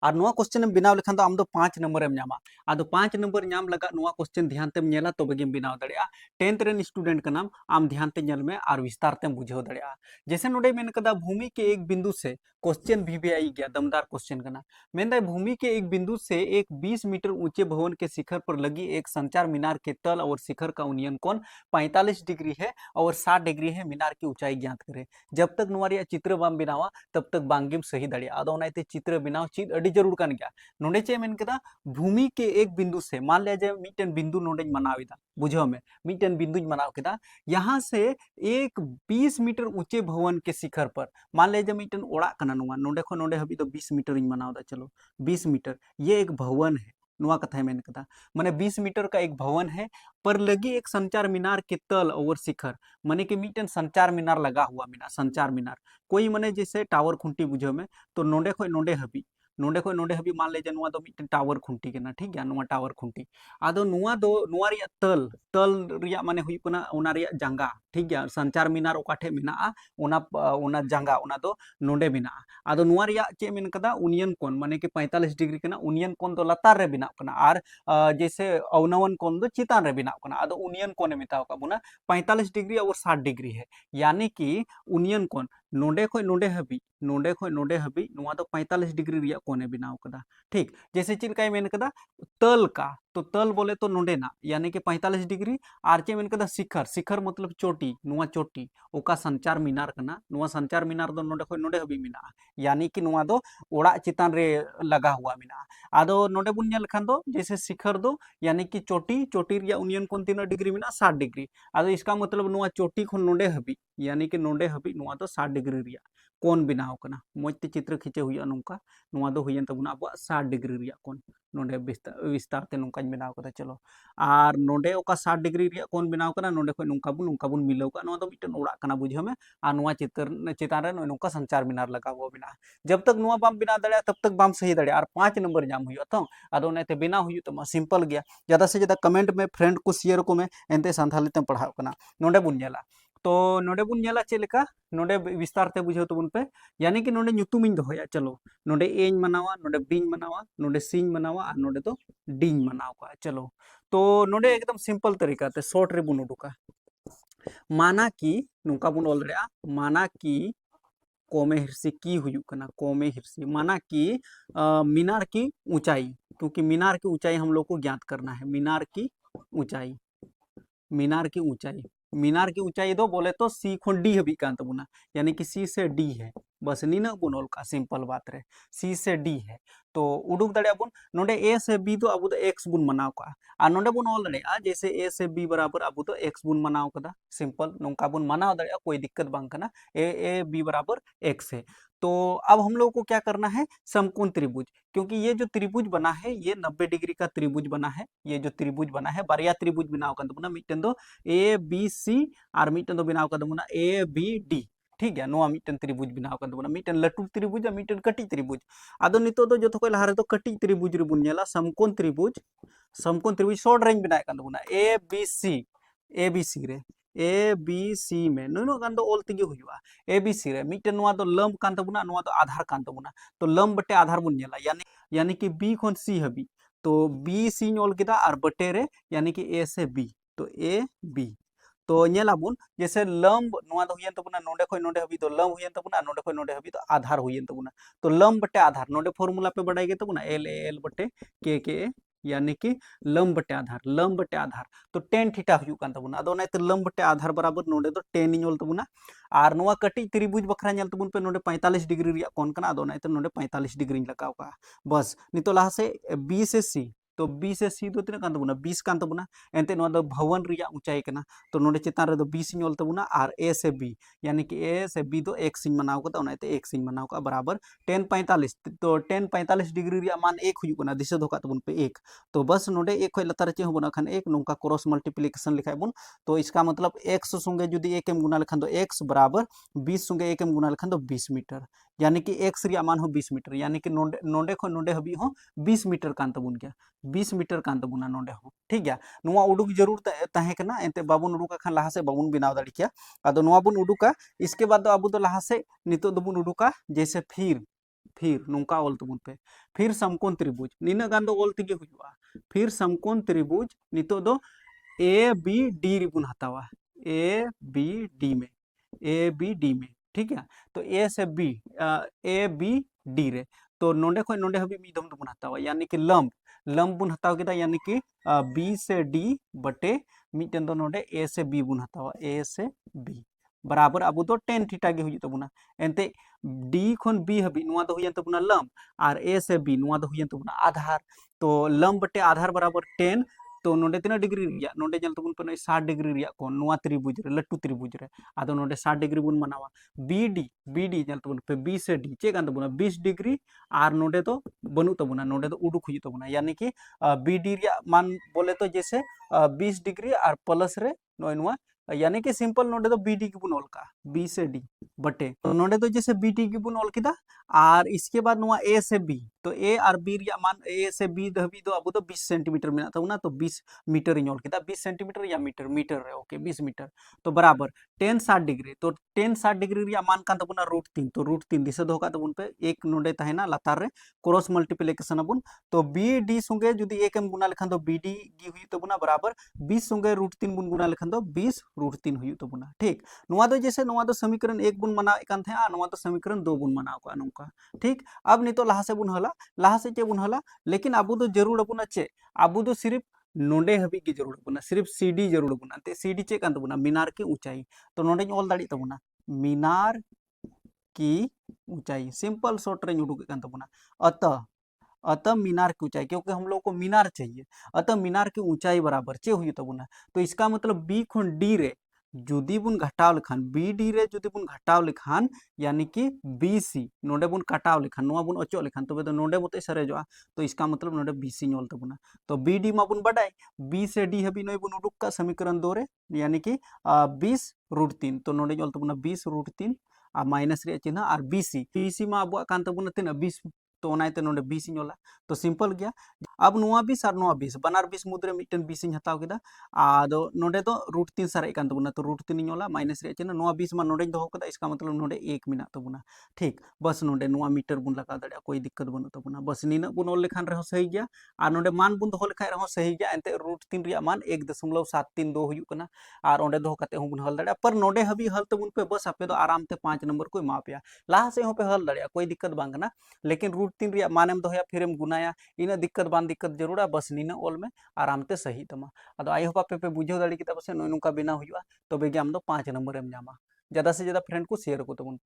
और नुआ question M बनाव लेखान आम 5 नंबर एम नामा आदो 5 नंबर नाम लगा नुआ क्वेश्चन ध्यान तेम नेला तो बगेम बनाव दड़िया 10th रेन स्टूडेंट का नाम आम ध्यान ते नेल में और विस्तार तेम बुझाव दड़िया जैसे नोडे मेन कदा भूमि के एक बिंदु से क्वेश्चन भी आई गया दमदार क्वेश्चन करना मेन भूमि के एक बिंदु से एक 20 मीटर ऊंचे भवन के शिखर पर लगी एक संचार मीनार के तल और शिखर का उन्नयन कोण 45 डिग्री है और 60 डिग्री है। मीनार की ऊंचाई ज्ञात करें। जब तक नुआ चित्र बाम बनावा तब तक बांगेम सही दाड़िया आदो नाइते चित्र बनाव चीज अड़ी जरूर कान गया नोडे चे मेन कदा भूमि के एक बिंदु से मान लिया जाए मिटन बिंदु नोडे मनावेदा बुझो में मिटन बिंदु मनाव केदा यहाँ से एक 20 मीटर ऊंचे भवन के शिखर पर मान लिया जाए मिटन ओड़ा कना नुआ नोडे खो नोडे हबी तो 20 मीटर इन मनावदा चलो 20 मीटर ये एक भवन है नुआ कथा मेन कदा माने 20 मीटर का एक भवन है पर लगी एक संचार मीनार के तल और शिखर माने कि मिटन संचार मीनार लगा हुआ मीनार संचार मीनार कोई माने जैसे टावर खुंटी बुझो में तो नोडे खो नोडे हबी नोडे खो नोडे हबी मान ले नुआ दो मिटन टावर खुंटी के ना ठीक है नुआ टावर खुंटी आदो नुआ दो नुआ रिया तल तल रिया माने हुई कना ओना रिया जंगा ठीक है संचार मीनार ओकाठे मेना ओना जंगा ओना दो नोडे मेना आदो नुआ रिया चे मेन कदा उनियन कोण माने कि 45 डिग्री कना उनियन कोण दो लतार रे बिनाव कना और जैसे अवनवन कोण दो चितान रे बिनाव कना आदो उनियन कोण मेताव का बुना 45 डिग्री और 60 डिग्री है यानी कि उनियन कोण नोडे खो नोडे हबी नोडे खो नोडे हबी नुआ दो 45 डिग्री रिया कोणे बिनाव कदा ठीक जैसे चिल काय मेन कदा तल का तो तल बोले तो नोडे ना यानी कि 45 डिग्री आर चे मेन कदा शिखर शिखर मतलब चोटी नुआ चोटी ओका संचार मीनार कना नुआ संचार मीनार दो नोडे खो नोडे हबी मेना यानी कि नुआ दो ओड़ा चितान रे लगा हुआ मेना आदो नोडे बुन नेल खान दो जैसे शिखर दो यानी कि चोटी चोटी रिया उनियन कोण तीना डिग्री मेना 60 डिग्री आदो इसका मतलब नुआ चोटी खो नोडे हबी यानी कि नोडे हबी नुआ दो 60 डिग्री रिया कोण बनाव कना मोजते चित्र खींचे हुई नौका नुआ दो हुयन तबुना अब 60 डिग्री रिया कोण नोडे विस्तार ते नौका बनाव कदा चलो और नोडे ओका 60 डिग्री रिया कोण बनाव कना नोडे खो नौका बुन मिलाव का नुआ दो मिटन ओड़ा कना बुझो में और नुआ चित्र चितान रे नौका संचार मीनार लगा हुआ बिना जब तक नुआ बाम बिना दड़िया तब तक बाम सही दड़िया और 5 नंबर जाम हुई तो आदो नेते बिना हुई तो सिंपल गया ज्यादा से ज्यादा कमेंट में फ्रेंड को शेयर को में एंते संथाली ते पढ़ाव कना नोडे बुन नेला तो नोडे बुन नेला चेलेका नोडे विस्तार ते बुझाव तबुन पे यानी कि नोडे ᱧᱩᱛᱩᱢ ᱤᱧ ᱫᱚᱦᱚᱭᱟ चलो नोडे एñ मनावा नोडे बीñ मनावा नोडे सीñ मनावा और नोडे तो डीñ मनाव का चलो तो नोडे एकदम सिंपल तरीका ते शॉर्ट रे बुन उडुका माना कि नुका बुन ऑल दड़िया माना कि कोमे हिरसी की हुई कना कोमे हिरसी माना कि मीनार की ऊंचाई क्योंकि मीनार की ऊंचाई हम लोग को ज्ञात करना है मीनार की ऊंचाई मीनार की ऊंचाई मीनार की ऊंचाई दो बोले तो सी खुन डी हबी कान तबुना यानी कि सी से डी है बस नीना बुनोल का सिंपल बात रे सी से डी है तो उडुक दड़िया बुन नोडे ए से बी दो अबु दो एक्स बुन मनाव का आ नोडे बुन ऑल दड़िया जैसे ए से बी बराबर अबु दो एक्स बुन मनाव कदा सिंपल नोंका बुन मनाव दड़िया कोई दिक्कत बांग कना ए बी बराबर एक्स है तो अब हम लोग को क्या करना है समकोण त्रिभुज क्योंकि ये जो त्रिभुज बना है ये 90 डिग्री का त्रिभुज बना है ये जो त्रिभुज बना है बारिया त्रिभुज बनाव कन तबुना मिटन दो ए बी सी और मिटन दो बनाव कन तबुना ए बी डी ठीक है नोआ मिटन त्रिभुज बनाव कन तबुना मिटन लटू त्रिभुज और मिटन कटी त्रिभुज आदो नितो दो जो तो लहा रे दो कटी त्रिभुज रे बुन नेला समकोण त्रिभुज शॉर्ट रेंज बनाय कन तबुना ए बी सी रे ए बी सी में नुनो गान दो ऑल तिगे हुआ ए बी सी रे मिटन नोआ दो लंब कान तबुना नोआ दो आधार कान तबुना तो लंब बटे आधार बुन नेला यानी कि बी खोन सी हबी तो बी सी ऑल केदा और बटे रे यानी कि ए से बी तो ए बी तो नेलाबुन जैसे लंब नोआ दो हुयन तबुना नोडे खय नोडे हबी तो लंब हुयन तबुना नोडे खय नोडे हबी तो आधार हुयन तबुना तो लंब बटे आधार नोडे फॉर्मूला पे बढ़ाई गे तबुना एल ए एल बटे के ए यानी कि लंब बटे आधार तो टेन थीटा हुयु कान तबुना अदो नाइते लंब बटे आधार बराबर नोडे दो टेन इनोल तबुना और नोआ कटी त्रिभुज बखरा नेल तबुन पे नोडे 45 डिग्री रिया कोण कना अदो नाइते नोडे 45 डिग्री लगाव का बस नितो लहा से बी से सी तो बी से सी दो तीना कान तबुना 20 कान तबुना एंते नोआ दो भवन रिया ऊंचाई कना तो नोडे चितान रे दो 20 इनोल तबुना और ए से बी यानी कि ए से बी दो x सिंह मनाव का ओनाइते x सिंह मनाव का बराबर 10 45 तो 10 45 डिग्री रिया मान 1 हुयु कना दिशा धोका तबुन पे 1 तो बस नोडे 1 खय लतार चे होबना खान 1 नोंका क्रॉस मल्टीप्लिकेशन लिखाय बुन तो इसका मतलब x संगे जुदी 1 एम गुना लेखान तो x बराबर 20 संगे 1 एम गुना लेखान तो 20 मीटर यानी कि x रिया मान हो 20 मीटर यानी कि नोडे खय नोडे हबी हो 20 मीटर कान तबुन गया 20 मीटर कान तबुना नोडे हो ठीक गया नुआ उडुक जरूर ताहे कना एंते बाबुन उडुका खान लहा से बाबुन बिनाव दाड़ी किया अदो नुआ बुन उडुका इसके बाद दो अबु दो लहा से नितो दो बुन उडुका जैसे फिर फिर नोंका ऑल तबुन पे फिर समकोण त्रिभुज निना गान दो ऑल तेगे हुआ फिर समकोण त्रिभुज नितो दो ए बी डी रिबुन हतावा ए बी डी में ए बी डी में ठीक है तो ए से बी ए बी डी रे तो नोंडे खो नोंडे हबी मी दम दुबुन हतावा यानी कि लंब लंब बुन हताव केदा यानी कि बी से डी बटे मिटन दो नोंडे ए से बी बुन हतावा ए से बी बराबर अब दो टेन थीटा गे हुई तबुना एनते डी खन बी हबी नुआ दो हुयन तबुना लंब और ए से बी नुआ दो हुयन तबुना आधार तो लंब बटे आधार बराबर 10 तो नोंडे तीना डिग्री रिया नोंडे जल तबुन पे 60 डिग्री रिया कोण नुआ त्रिभुज रे लट्टू त्रिभुज रे आदो नोंडे 60 डिग्री बुन मनावा बीडी जल तबुन पे बी से डी चे गान तबुना 20 डिग्री और नोंडे तो बनु तबुना नोंडे तो उडुक हुई तबुना यानी कि बीडी रिया मान बोले तो जैसे 20 डिग्री और प्लस रे नोय नुआ यानी कि सिंपल नोडे तो बीडी की बुन ऑल का बी से डी बटे तो नोडे तो जैसे बीडी की बुन ऑल किदा और इसके बाद नुआ ए से बी तो ए और बी रिया मान ए से बी धबी दो अब तो 20 सेंटीमीटर में ना तो 20 मीटर इन ऑल किदा 20 सेंटीमीटर या मीटर मीटर है ओके 20 मीटर तो बराबर 10 60 डिग्री तो 10 60 डिग्री रिया मान कान तबुना √3 तो √3 दिसे दो का तबुन पे एक नोडे तहना लातार रे क्रॉस मल्टीप्लिकेशन अबुन तो बी डी संगे जुदी एक एम गुना लेखान तो बी डी गी हुई तबुना बराबर 20 संगे √3 बुन गुना लेखान तो 20 √3 हुई तबुना ठीक नुआ दो जैसे नुआ दो समीकरण 1 बुन मनाव कान थे नुआ दो समीकरण 2 बुन मनाव का नोंका ठीक अब नितो लहा से बुन हला लहा से चे बुन हला लेकिन अबु दो जरूर अबुना चे अबु दो सिर्फ नोंडे हबी की जरूर बुना सिर्फ सीडी जरूर बुना ते सीडी चे कान तबुना मीनार की ऊंचाई तो नोंडे ऑल दाड़ी तबुना मीनार की ऊंचाई सिंपल शॉर्ट रेंज उडुक कान तबुना अतः अतः मीनार की ऊंचाई क्योंकि हम लोग को मीनार चाहिए अतः मीनार की ऊंचाई बराबर चे हुई तबुना तो इसका मतलब बी खुन डी रे जुदी बुन घटाव लेखान बी डी रे जुदी बुन घटाव लेखान यानी कि बी सी नोडे बुन काटाव लेखान नोआ बुन अचो लेखान तबे तो नोडे मते सरेजोआ तो इसका मतलब नोडे बी सी नोल तबुना तो बी डी मा बुन बडाई बी से डी हबी नोय बुन उडुक का समीकरण 2 रे यानी कि 20 √3 तो नोडे नोल तबुना 20 √3 आ माइनस रे चिन्ह और बीसी मा अबुआ कान तबुना तिना 20 तो ओनाइते नोडे 20 नोला तो सिंपल गया अब नुआ 20 और नुआ 20 बनार 20 मुद्रे मिटन 20 इन हताव केदा आदो नोडे तो √3 सारे कान तबुना तो √3 नोला माइनस रे चिन्ह नुआ 20 मा नोडे दो कदा इसका मतलब नोडे 1 मिना तबुना ठीक बस नोडे नुआ मीटर बुन लगा दड़िया कोई दिक्कत बनु तबुना बस नीना बुन ओल लेखान रहो सही गया और नोडे मान बुन दो लेखाय रहो सही गया एंते √3 रिया मान 1.732 हुयु कना और ओंडे दो कते हूं बुन हल दड़िया पर नोडे हबी हल तबुन पे बस आपे दो आराम ते 5 नंबर को मापिया लाहा से हो पे हल दड़िया कोई दिक्कत बांग ना लेकिन √3 रिया मानेम दोया फिर एम गुनाया इन दिक्कत बान दिक्कत जरूर बस नीना ऑल में आराम ते सही तमा अदो आई होप पे बुझो दाड़ी किता बस नोय नुका बिना हुआ तो बेगे आम दो 5 नंबर एम जामा ज्यादा से ज्यादा फ्रेंड को शेयर को तबुन